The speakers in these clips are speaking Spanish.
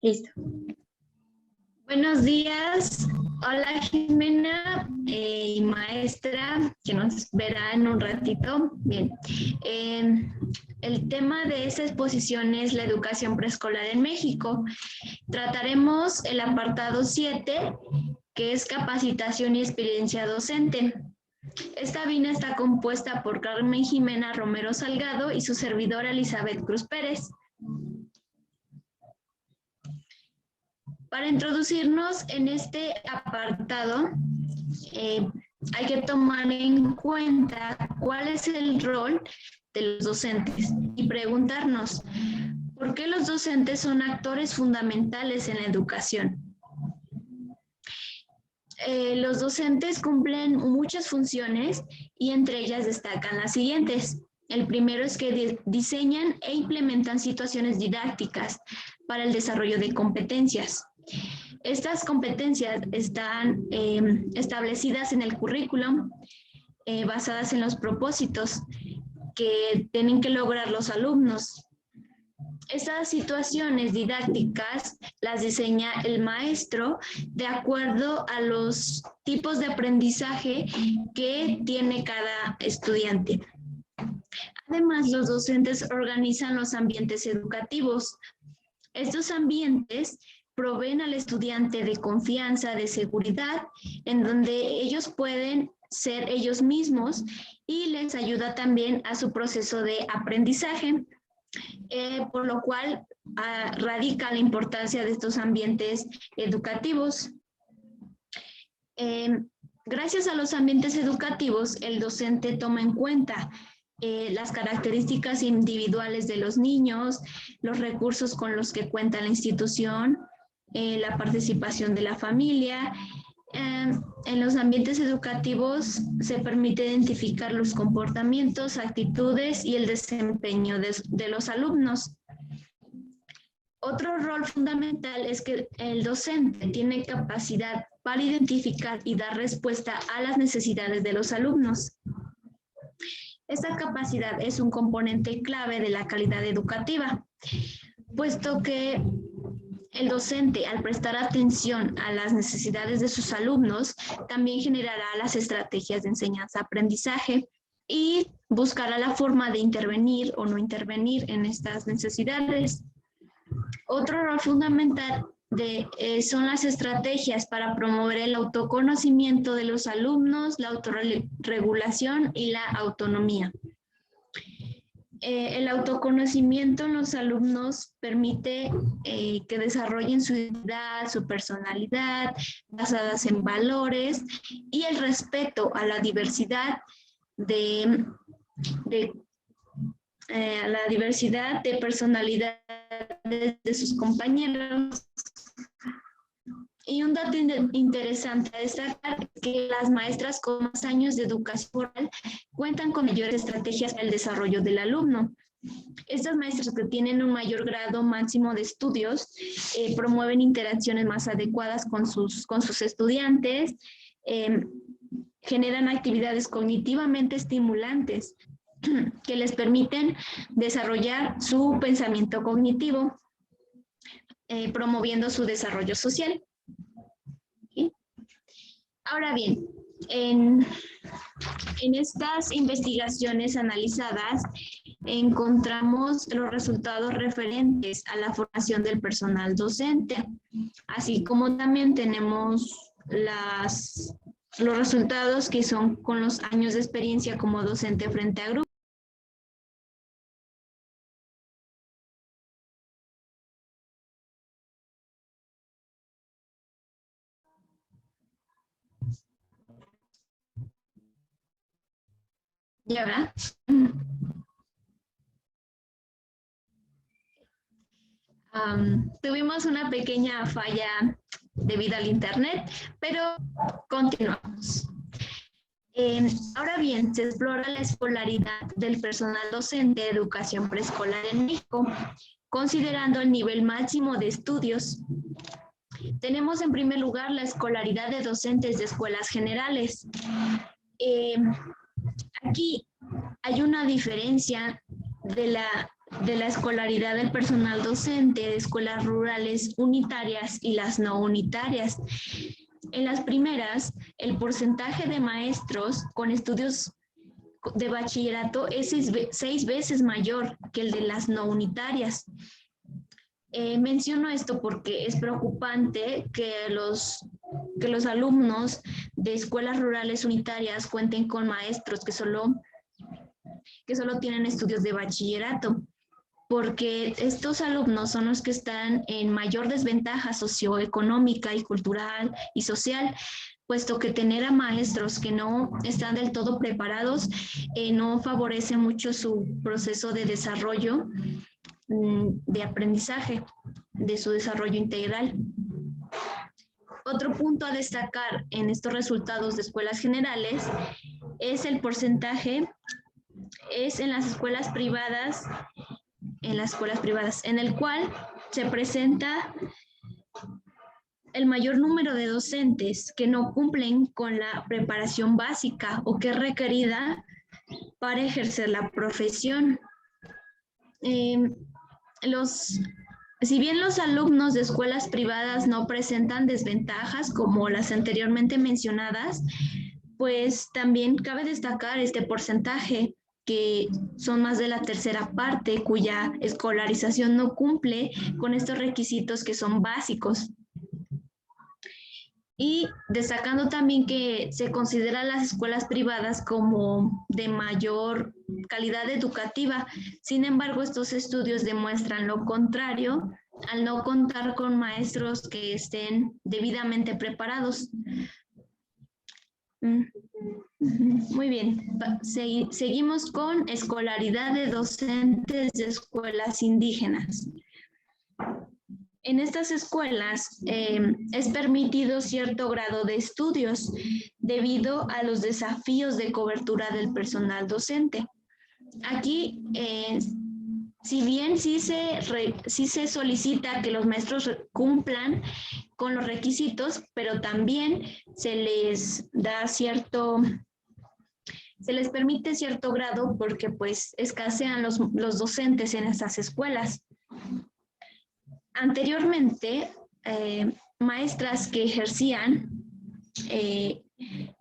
Listo. Buenos días. Hola Jimena y maestra que nos verá en un ratito. Bien. El tema de esta exposición es la educación preescolar en México. Trataremos el apartado 7, que es capacitación y experiencia docente. Esta vina está compuesta por Carmen Jimena Romero Salgado y su servidora Elizabeth Cruz Pérez. Para introducirnos en este apartado, hay que tomar en cuenta cuál es el rol de los docentes y preguntarnos, ¿por qué los docentes son actores fundamentales en la educación? Los docentes cumplen muchas funciones y entre ellas destacan las siguientes. El primero es que diseñan e implementan situaciones didácticas para el desarrollo de competencias. Estas competencias están establecidas en el currículum, basadas en los propósitos que tienen que lograr los alumnos. Estas situaciones didácticas las diseña el maestro de acuerdo a los tipos de aprendizaje que tiene cada estudiante. Además, los docentes organizan los ambientes educativos. Estos ambientes proveen al estudiante de confianza, de seguridad, en donde ellos pueden ser ellos mismos y les ayuda también a su proceso de aprendizaje. Por lo cual radica la importancia de estos ambientes educativos. Gracias a los ambientes educativos, el docente toma en cuenta las características individuales de los niños, los recursos con los que cuenta la institución, la participación de la familia. En los ambientes educativos se permite identificar los comportamientos, actitudes y el desempeño de los alumnos. Otro rol fundamental es que el docente tiene capacidad para identificar y dar respuesta a las necesidades de los alumnos. Esta capacidad es un componente clave de la calidad educativa, puesto que el docente, al prestar atención a las necesidades de sus alumnos, también generará las estrategias de enseñanza-aprendizaje y buscará la forma de intervenir o no intervenir en estas necesidades. Otro rol fundamental son las estrategias para promover el autoconocimiento de los alumnos, la autorregulación y la autonomía. El autoconocimiento en los alumnos permite que desarrollen su identidad, su personalidad, basadas en valores y el respeto a la diversidad de personalidades de sus compañeros. Y un dato interesante a destacar es que las maestras con más años de educación oral cuentan con mayores estrategias para el desarrollo del alumno. Estas maestras que tienen un mayor grado máximo de estudios promueven interacciones más adecuadas con sus estudiantes, generan actividades cognitivamente estimulantes que les permiten desarrollar su pensamiento cognitivo, promoviendo su desarrollo social. ¿Sí? Ahora bien, en estas investigaciones analizadas encontramos los resultados referentes a la formación del personal docente, así como también tenemos los resultados que son con los años de experiencia como docente frente a grupos. ¿Ya verdad? Tuvimos una pequeña falla debido al internet, pero continuamos. Ahora bien, se explora la escolaridad del personal docente de educación preescolar en México, considerando el nivel máximo de estudios. Tenemos en primer lugar la escolaridad de docentes de escuelas generales. Aquí hay una diferencia de la de la escolaridad del personal docente de escuelas rurales unitarias y las no unitarias. En las primeras, el porcentaje de maestros con estudios de bachillerato es 6 veces mayor que el de las no unitarias. Menciono esto porque es preocupante que los alumnos de escuelas rurales unitarias cuenten con maestros que solo tienen estudios de bachillerato, porque estos alumnos son los que están en mayor desventaja socioeconómica y cultural y social, puesto que tener a maestros que no están del todo preparados no favorece mucho su proceso de desarrollo, de aprendizaje, de su desarrollo integral. Otro punto a destacar en estos resultados de escuelas generales es el porcentaje, es en las escuelas privadas, en el cual se presenta el mayor número de docentes que no cumplen con la preparación básica o que es requerida para ejercer la profesión. Si bien los alumnos de escuelas privadas no presentan desventajas como las anteriormente mencionadas, pues también cabe destacar este porcentaje, que son más de la tercera parte cuya escolarización no cumple con estos requisitos que son básicos. Y destacando también que se consideran las escuelas privadas como de mayor calidad educativa. Sin embargo, estos estudios demuestran lo contrario al no contar con maestros que estén debidamente preparados. Muy bien, seguimos con escolaridad de docentes de escuelas indígenas. En estas escuelas es permitido cierto grado de estudios debido a los desafíos de cobertura del personal docente. Aquí, si bien sí se solicita que los maestros cumplan con los requisitos, pero también se les permite cierto grado porque pues escasean los docentes en estas escuelas. Anteriormente, maestras que ejercían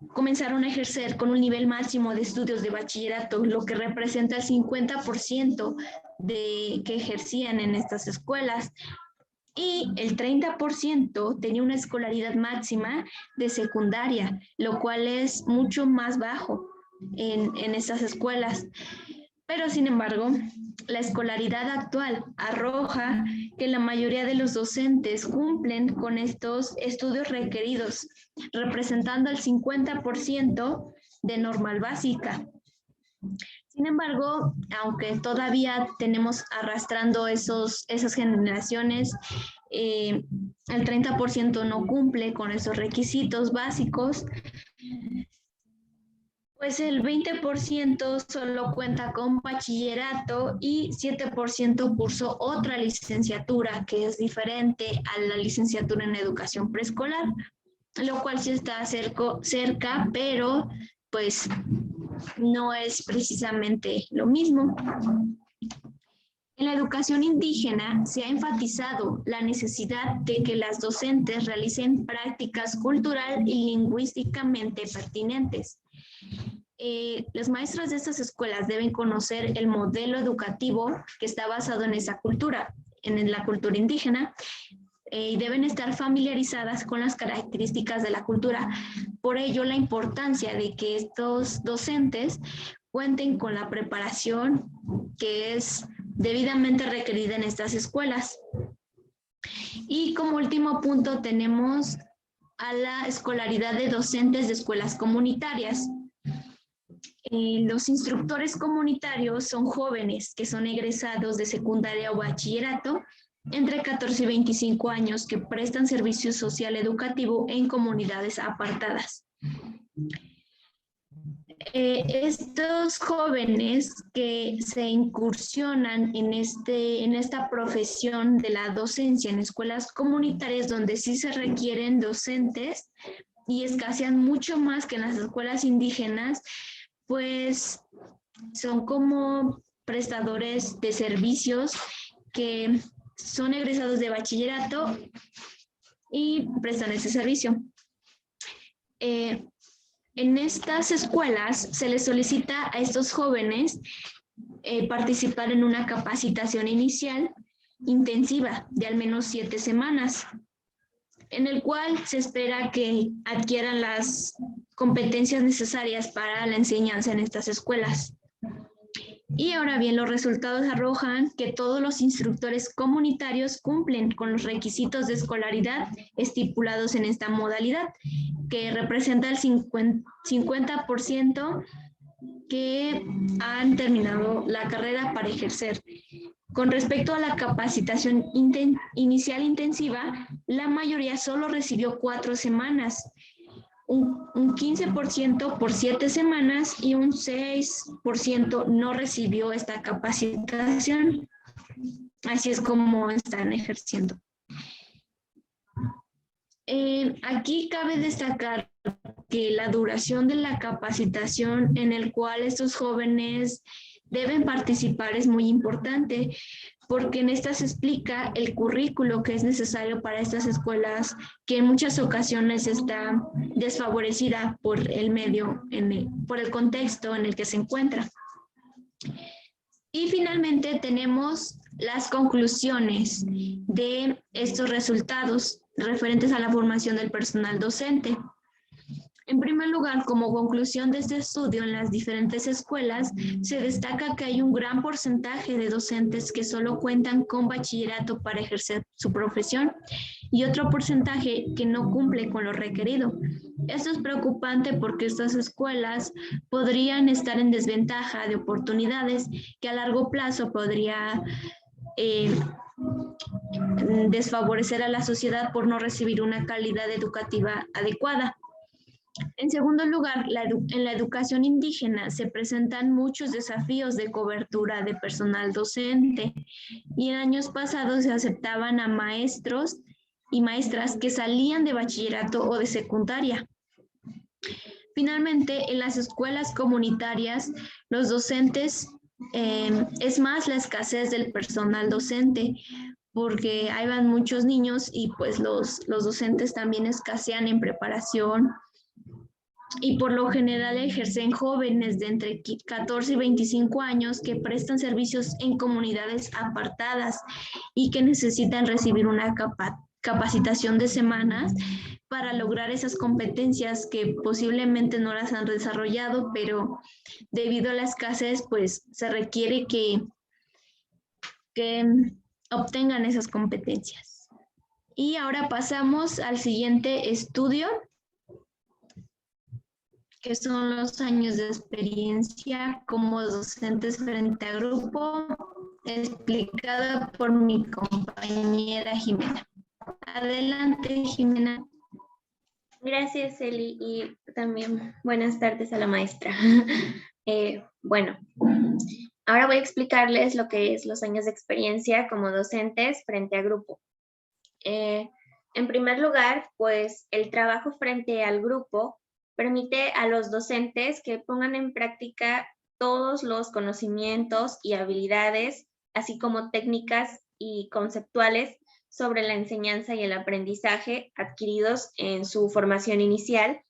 comenzaron a ejercer con un nivel máximo de estudios de bachillerato, lo que representa el 50% que ejercían en estas escuelas, y el 30% tenía una escolaridad máxima de secundaria, lo cual es mucho más bajo en estas escuelas. Pero, sin embargo, la escolaridad actual arroja que la mayoría de los docentes cumplen con estos estudios requeridos, representando el 50% de normal básica. Sin embargo, aunque todavía tenemos arrastrando esas generaciones, el 30% no cumple con esos requisitos básicos, pues el 20% solo cuenta con bachillerato y 7% cursó otra licenciatura que es diferente a la licenciatura en educación preescolar, lo cual sí está cerca, pero pues no es precisamente lo mismo. En la educación indígena se ha enfatizado la necesidad de que las docentes realicen prácticas cultural y lingüísticamente pertinentes. Las maestras de estas escuelas deben conocer el modelo educativo que está basado en esa cultura, en la cultura indígena, y deben estar familiarizadas con las características de la cultura. Por ello, la importancia de que estos docentes cuenten con la preparación que es debidamente requerida en estas escuelas. Y como último punto tenemos a la escolaridad de docentes de escuelas comunitarias. Los instructores comunitarios son jóvenes que son egresados de secundaria o bachillerato entre 14 y 25 años que prestan servicio social educativo en comunidades apartadas. Estos jóvenes que se incursionan en esta profesión de la docencia en escuelas comunitarias donde sí se requieren docentes y escasean mucho más que en las escuelas indígenas, pues son como prestadores de servicios que son egresados de bachillerato y prestan ese servicio. En estas escuelas se les solicita a estos jóvenes participar en una capacitación inicial intensiva de al menos 7 semanas, en el cual se espera que adquieran las competencias necesarias para la enseñanza en estas escuelas. Y ahora bien, los resultados arrojan que todos los instructores comunitarios cumplen con los requisitos de escolaridad estipulados en esta modalidad, que representa el 50% que han terminado la carrera para ejercer. Con respecto a la capacitación inicial intensiva, la mayoría solo recibió 4 semanas, un 15% por 7 semanas y un 6% no recibió esta capacitación. Así es como están ejerciendo. Aquí cabe destacar que la duración de la capacitación en el cual estos jóvenes deben participar es muy importante, porque en esta se explica el currículo que es necesario para estas escuelas, que en muchas ocasiones está desfavorecida por el medio, por el contexto en el que se encuentra. Y finalmente tenemos las conclusiones de estos resultados referentes a la formación del personal docente. En primer lugar, como conclusión de este estudio en las diferentes escuelas, se destaca que hay un gran porcentaje de docentes que solo cuentan con bachillerato para ejercer su profesión y otro porcentaje que no cumple con lo requerido. Esto es preocupante porque estas escuelas podrían estar en desventaja de oportunidades que a largo plazo podría desfavorecer a la sociedad por no recibir una calidad educativa adecuada. En segundo lugar, en la educación indígena se presentan muchos desafíos de cobertura de personal docente y en años pasados se aceptaban a maestros y maestras que salían de bachillerato o de secundaria. Finalmente, en las escuelas comunitarias, los docentes, es más la escasez del personal docente, porque ahí van muchos niños y pues los docentes también escasean en preparación y por lo general ejercen jóvenes de entre 14 y 25 años que prestan servicios en comunidades apartadas y que necesitan recibir una capacitación de semanas para lograr esas competencias que posiblemente no las han desarrollado, pero debido a la escasez, pues se requiere que obtengan esas competencias. Y ahora pasamos al siguiente estudio, que son los años de experiencia como docentes frente a grupo, explicada por mi compañera Jimena. Adelante, Jimena. Gracias, Eli, y también buenas tardes a la maestra. Bueno, ahora voy a explicarles lo que es los años de experiencia como docentes frente a grupo. En primer lugar, pues el trabajo frente al grupo permite a los docentes que pongan en práctica todos los conocimientos y habilidades, así como técnicas y conceptuales sobre la enseñanza y el aprendizaje adquiridos en su formación inicial,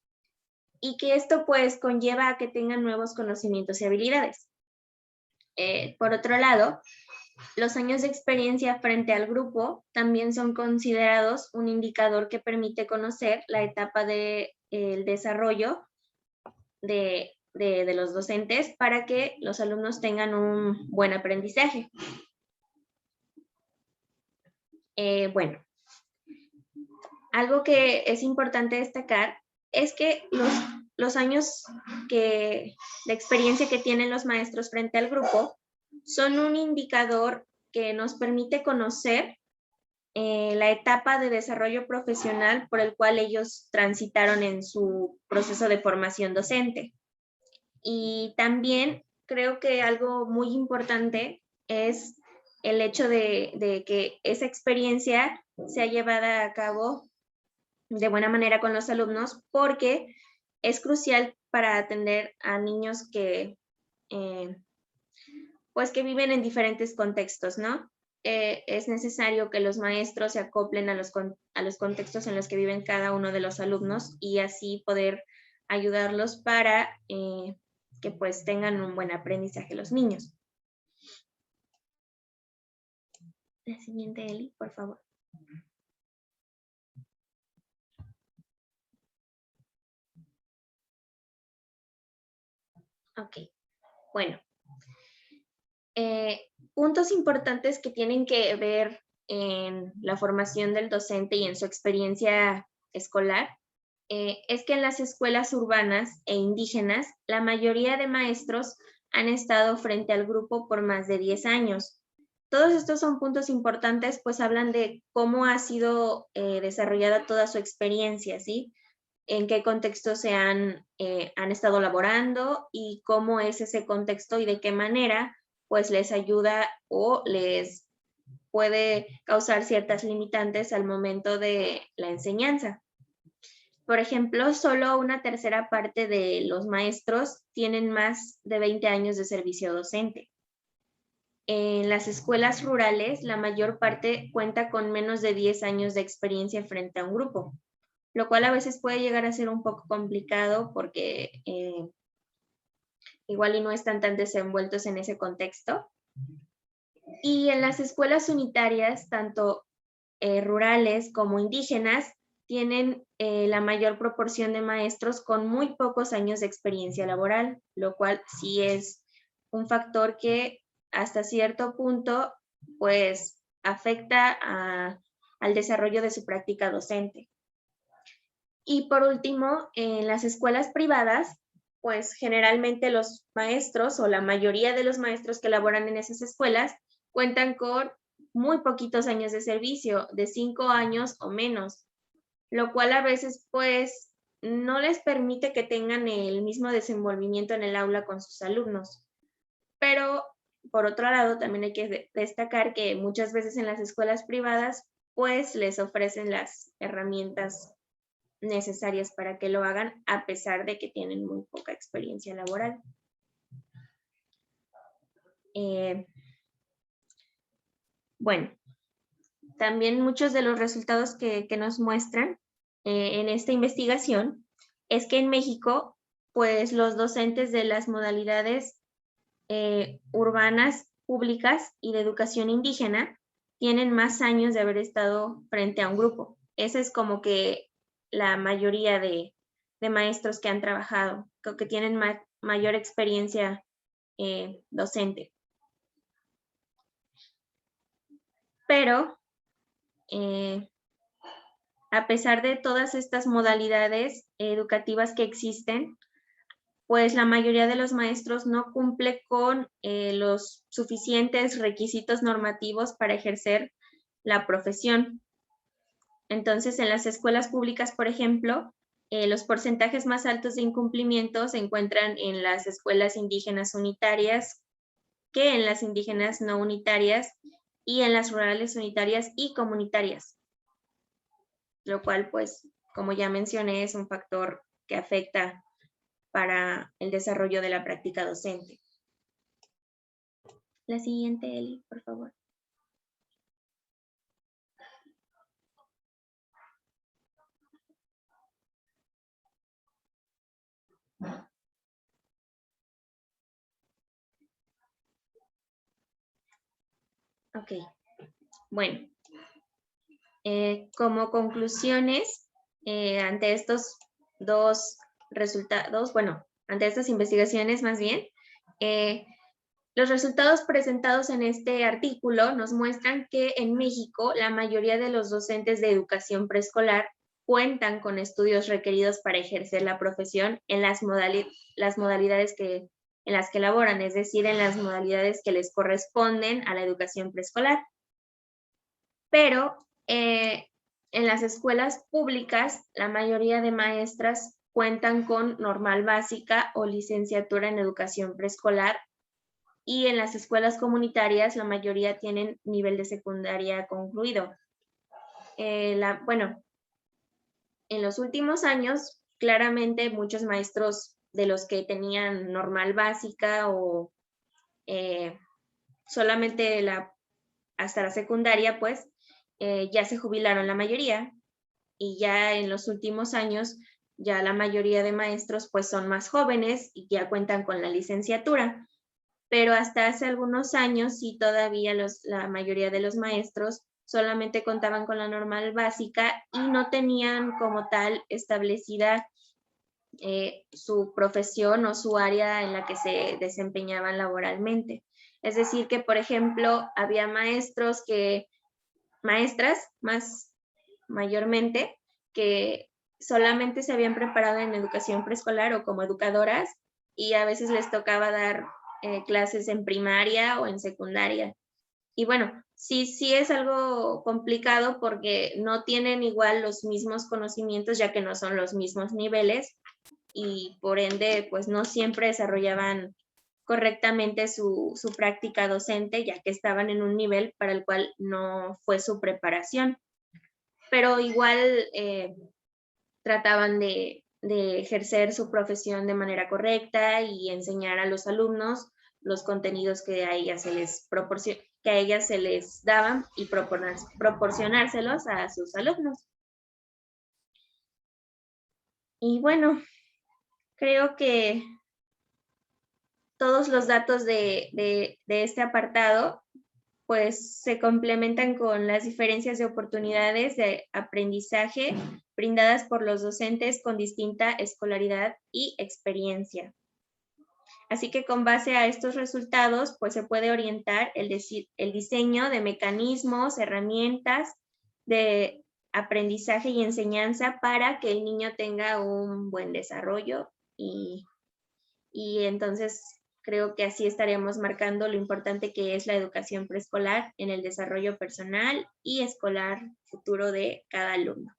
y que esto pues conlleva a que tengan nuevos conocimientos y habilidades. Por otro lado, los años de experiencia frente al grupo también son considerados un indicador que permite conocer la etapa del desarrollo de los docentes para que los alumnos tengan un buen aprendizaje. Bueno, algo que es importante destacar es que los años de experiencia que tienen los maestros frente al grupo son un indicador que nos permite conocer la etapa de desarrollo profesional por el cual ellos transitaron en su proceso de formación docente. Y también creo que algo muy importante es el hecho de que esa experiencia sea llevada a cabo de buena manera con los alumnos, porque es crucial para atender a niños que pues que viven en diferentes contextos, ¿no? Es necesario que los maestros se acoplen a los contextos en los que viven cada uno de los alumnos y así poder ayudarlos para que pues tengan un buen aprendizaje los niños. La siguiente, Eli, por favor. Ok, bueno. Puntos importantes que tienen que ver en la formación del docente y en su experiencia escolar es que en las escuelas urbanas e indígenas, la mayoría de maestros han estado frente al grupo por más de 10 años. Todos estos son puntos importantes, pues hablan de cómo ha sido desarrollada toda su experiencia, ¿sí? En qué contexto se han estado laborando y cómo es ese contexto y de qué manera pues les ayuda o les puede causar ciertas limitantes al momento de la enseñanza. Por ejemplo, solo una tercera parte de los maestros tienen más de 20 años de servicio docente. En las escuelas rurales, la mayor parte cuenta con menos de 10 años de experiencia frente a un grupo, lo cual a veces puede llegar a ser un poco complicado porque igual y no están tan desenvueltos en ese contexto. Y en las escuelas unitarias, tanto rurales como indígenas, tienen la mayor proporción de maestros con muy pocos años de experiencia laboral, lo cual sí es un factor que hasta cierto punto pues afecta al desarrollo de su práctica docente. Y por último, en las escuelas privadas, pues generalmente los maestros o la mayoría de los maestros que laboran en esas escuelas cuentan con muy poquitos años de servicio, de 5 años o menos, lo cual a veces pues no les permite que tengan el mismo desenvolvimiento en el aula con sus alumnos. Pero por otro lado, también hay que destacar que muchas veces en las escuelas privadas pues les ofrecen las herramientas necesarias para que lo hagan a pesar de que tienen muy poca experiencia laboral. Bueno, también muchos de los resultados que nos muestran en esta investigación es que en México, pues los docentes de las modalidades urbanas, públicas y de educación indígena tienen más años de haber estado frente a un grupo. Esa es como que la mayoría de maestros que han trabajado, que tienen mayor experiencia docente. Pero, a pesar de todas estas modalidades educativas que existen, pues la mayoría de los maestros no cumple con los suficientes requisitos normativos para ejercer la profesión. Entonces, en las escuelas públicas, por ejemplo, los porcentajes más altos de incumplimiento se encuentran en las escuelas indígenas unitarias que en las indígenas no unitarias y en las rurales unitarias y comunitarias, lo cual, pues, como ya mencioné, es un factor que afecta para el desarrollo de la práctica docente. La siguiente, Eli, por favor. Ok, bueno, como conclusiones, ante estos dos resultados, bueno, ante estas investigaciones más bien, los resultados presentados en este artículo nos muestran que en México la mayoría de los docentes de educación preescolar cuentan con estudios requeridos para ejercer la profesión en las modalidades en las que laboran, es decir, en las modalidades que les corresponden a la educación preescolar. Pero en las escuelas públicas, la mayoría de maestras cuentan con normal básica o licenciatura en educación preescolar y en las escuelas comunitarias la mayoría tienen nivel de secundaria concluido. Bueno, en los últimos años, claramente muchos maestros de los que tenían normal básica o solamente hasta la secundaria, pues, ya se jubilaron la mayoría, y ya en los últimos años, ya la mayoría de maestros pues son más jóvenes y ya cuentan con la licenciatura. Pero hasta hace algunos años sí todavía la mayoría de los maestros solamente contaban con la normal básica y no tenían como tal establecida su profesión o su área en la que se desempeñaban laboralmente. Es decir, que por ejemplo había maestras más mayormente, que solamente se habían preparado en educación preescolar o como educadoras y a veces les tocaba dar clases en primaria o en secundaria. Y bueno, sí es algo complicado porque no tienen igual los mismos conocimientos, ya que no son los mismos niveles y por ende, pues no siempre desarrollaban correctamente su práctica docente, ya que estaban en un nivel para el cual no fue su preparación. Pero igual trataban de ejercer su profesión de manera correcta y enseñar a los alumnos los contenidos que a ellas se les daban y proporcionárselos a sus alumnos. Y bueno, creo que todos los datos de este apartado pues se complementan con las diferencias de oportunidades de aprendizaje brindadas por los docentes con distinta escolaridad y experiencia. Así que con base a estos resultados, pues se puede orientar el diseño de mecanismos, herramientas de aprendizaje y enseñanza para que el niño tenga un buen desarrollo y entonces creo que así estaríamos marcando lo importante que es la educación preescolar en el desarrollo personal y escolar futuro de cada alumno.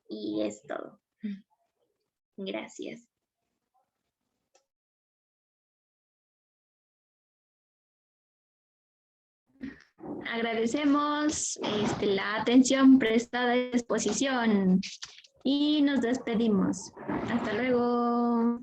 Y es todo. Gracias. Agradecemos la atención prestada a exposición y nos despedimos. Hasta luego.